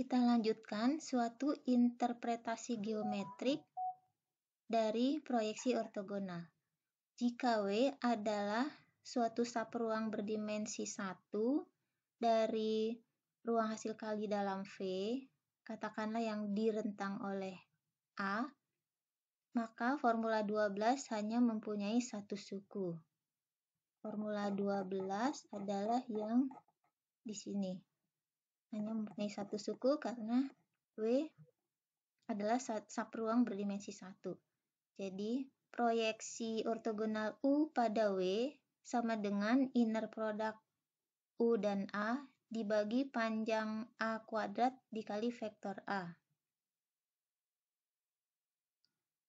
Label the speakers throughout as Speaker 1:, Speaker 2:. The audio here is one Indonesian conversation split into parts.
Speaker 1: Kita lanjutkan suatu interpretasi geometrik dari proyeksi ortogonal. Jika W adalah suatu subruang berdimensi 1 dari ruang hasil kali dalam V, katakanlah yang direntang oleh A, maka formula 12 hanya mempunyai satu suku. Formula 12 adalah yang di sini. Hanya mempunyai satu suku karena W adalah subruang berdimensi 1. Jadi, proyeksi ortogonal U pada W sama dengan inner product U dan A dibagi panjang A kuadrat dikali vektor A.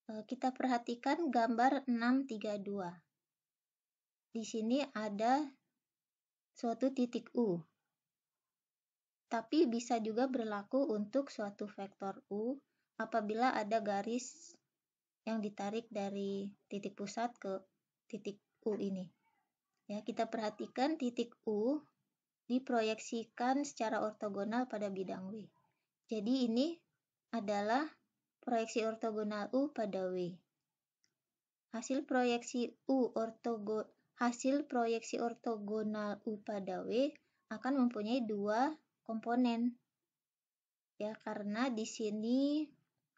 Speaker 1: Kita perhatikan gambar 632. Di sini ada suatu titik U. Tapi bisa juga berlaku untuk suatu vektor U apabila ada garis yang ditarik dari titik pusat ke titik U ini. Ya, kita perhatikan titik U diproyeksikan secara ortogonal pada bidang W. Jadi ini adalah proyeksi ortogonal U pada W. Hasil proyeksi ortogonal U pada W akan mempunyai dua komponen. Ya, karena di sini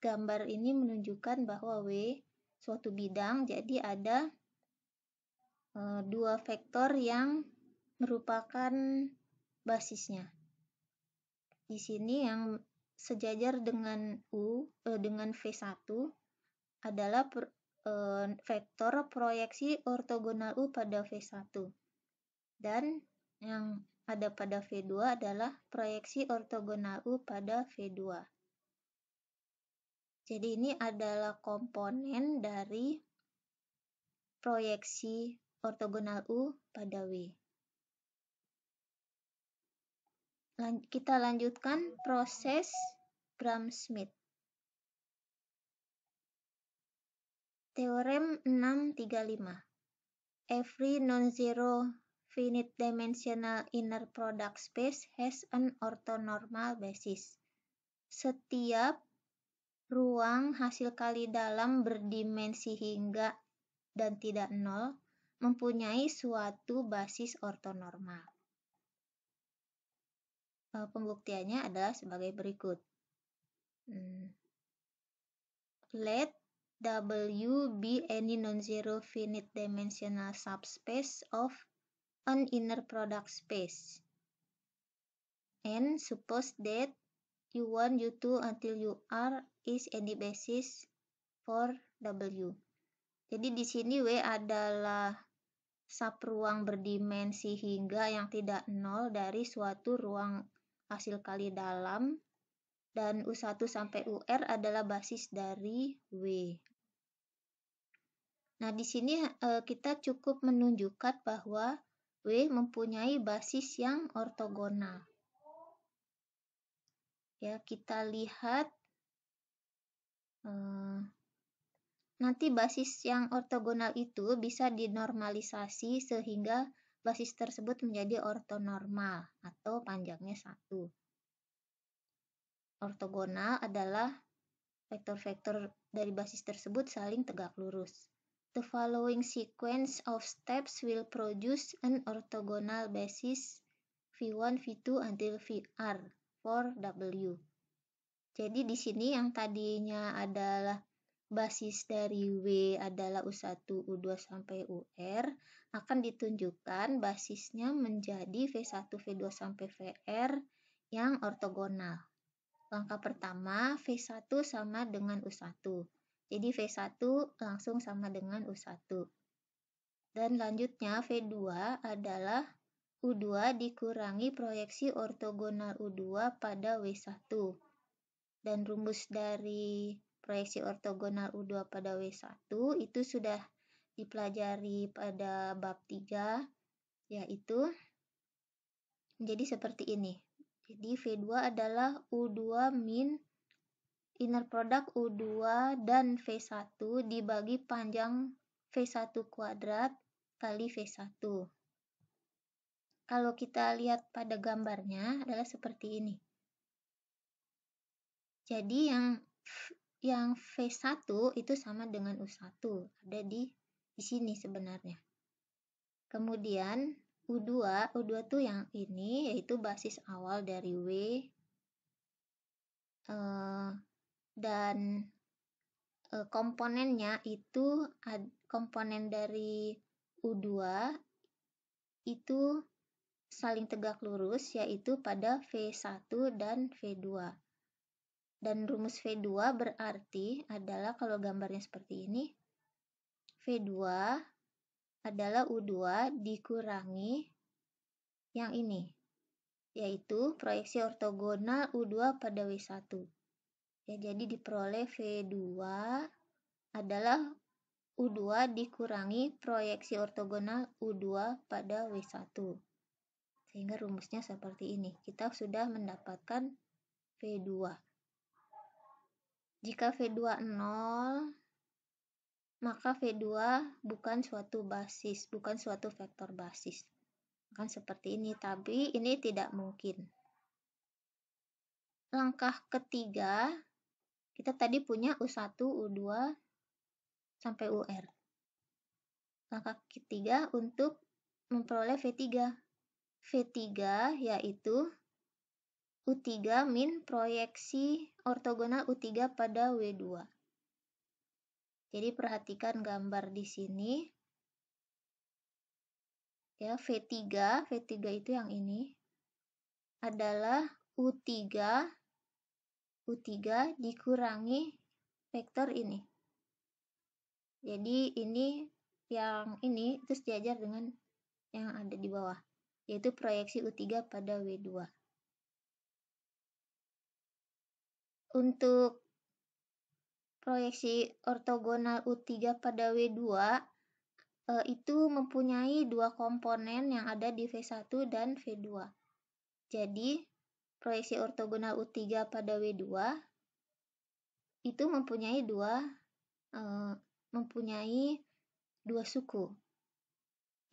Speaker 1: gambar ini menunjukkan bahwa W suatu bidang, jadi ada dua vektor yang merupakan basisnya. Di sini yang sejajar dengan dengan V1 adalah vektor proyeksi ortogonal U pada V1. Dan yang ada pada V2 adalah proyeksi ortogonal U pada V2. Jadi ini adalah komponen dari proyeksi ortogonal U pada W. Kita lanjutkan proses Gram-Schmidt. Teorem 635. Every non-zero finite dimensional inner product space has an orthonormal basis. Setiap ruang hasil kali dalam berdimensi hingga dan tidak nol mempunyai suatu basis ortonormal. Pembuktiannya adalah sebagai berikut. Let W be any non-zero finite dimensional subspace of an inner product space. And suppose that U1, U2 until UR is any basis for W. Jadi di sini W adalah subruang berdimensi hingga yang tidak nol dari suatu ruang hasil kali dalam, dan U1 sampai UR adalah basis dari W. Nah, di sini kita cukup menunjukkan bahwa W mempunyai basis yang ortogonal. Ya, kita lihat nanti basis yang ortogonal itu bisa dinormalisasi sehingga basis tersebut menjadi ortonormal atau panjangnya 1. Ortogonal adalah vektor-vektor dari basis tersebut saling tegak lurus. The following sequence of steps will produce an orthogonal basis V1, V2 until VR for W. Jadi di sini yang tadinya adalah basis dari W adalah U1, U2 sampai UR akan ditunjukkan basisnya menjadi V1, V2 sampai VR yang ortogonal. Langkah pertama, V1 sama dengan U1. Jadi V1 langsung sama dengan U1. Dan lanjutnya V2 adalah U2 dikurangi proyeksi ortogonal U2 pada W1. Dan rumus dari proyeksi ortogonal U2 pada W1 itu sudah dipelajari pada bab 3, yaitu menjadi seperti ini. Jadi V2 adalah U2 min inner product U2 dan V1 dibagi panjang V1 kuadrat kali V1. Kalau kita lihat pada gambarnya adalah seperti ini. Jadi yang V1 itu sama dengan U1, ada di sini sebenarnya. Kemudian U2 tuh yang ini, yaitu basis awal dari W, dan komponennya itu komponen dari U2 itu saling tegak lurus, yaitu pada V1 dan V2. Dan rumus V2 berarti adalah, kalau gambarnya seperti ini, V2 adalah U2 dikurangi yang ini, yaitu proyeksi ortogonal U2 pada W1. Ya, jadi diperoleh V2 adalah U2 dikurangi proyeksi ortogonal U2 pada W1. Sehingga rumusnya seperti ini. Kita sudah mendapatkan V2. Jika V2 0, maka V2 bukan suatu basis, bukan suatu vektor basis. Akan seperti ini, tapi ini tidak mungkin. Langkah ketiga, kita tadi punya U1, U2, sampai UR. Langkah ketiga untuk memperoleh V3. V3 yaitu U3 min proyeksi ortogonal U3 pada W2. Jadi perhatikan gambar di sini. Ya, V3 itu yang ini adalah U3 dikurangi vektor ini. Jadi ini yang ini terus diajar dengan yang ada di bawah, yaitu proyeksi U3 pada W2. Untuk proyeksi ortogonal U3 pada W2 itu mempunyai dua komponen yang ada di V1 dan V2. Jadi proyeksi ortogonal U3 pada W2 itu mempunyai dua suku,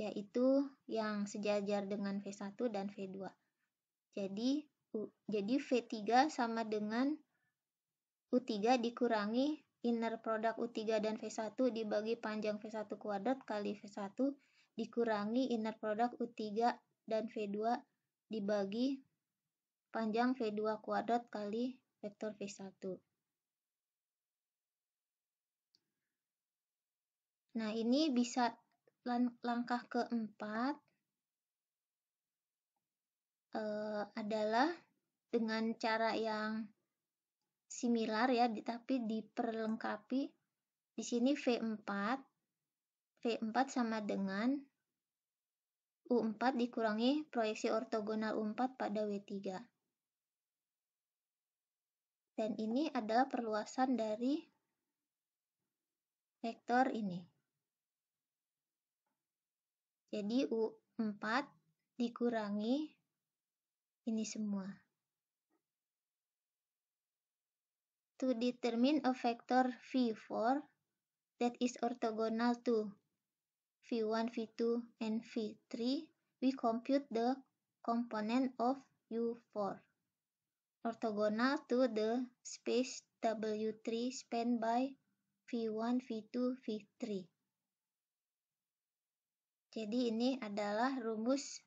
Speaker 1: yaitu yang sejajar dengan V1 dan V2. Jadi V3 sama dengan U3 dikurangi inner product U3 dan V1 dibagi panjang V1 kuadrat kali V1 dikurangi inner product U3 dan V2 dibagi panjang V2 kuadrat kali vektor V1. Nah, ini bisa langkah keempat adalah dengan cara yang similar ya, tapi diperlengkapi. Di sini V4 sama dengan U4 dikurangi proyeksi ortogonal U4 pada W3. Dan ini adalah perluasan dari vektor ini. Jadi U4 dikurangi ini semua. To determine a vector V4 that is orthogonal to V1, V2, and V3, we compute the component of U4 orthogonal to the space W3 spanned by V1, V2, V3. Jadi ini adalah rumus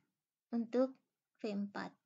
Speaker 1: untuk V4.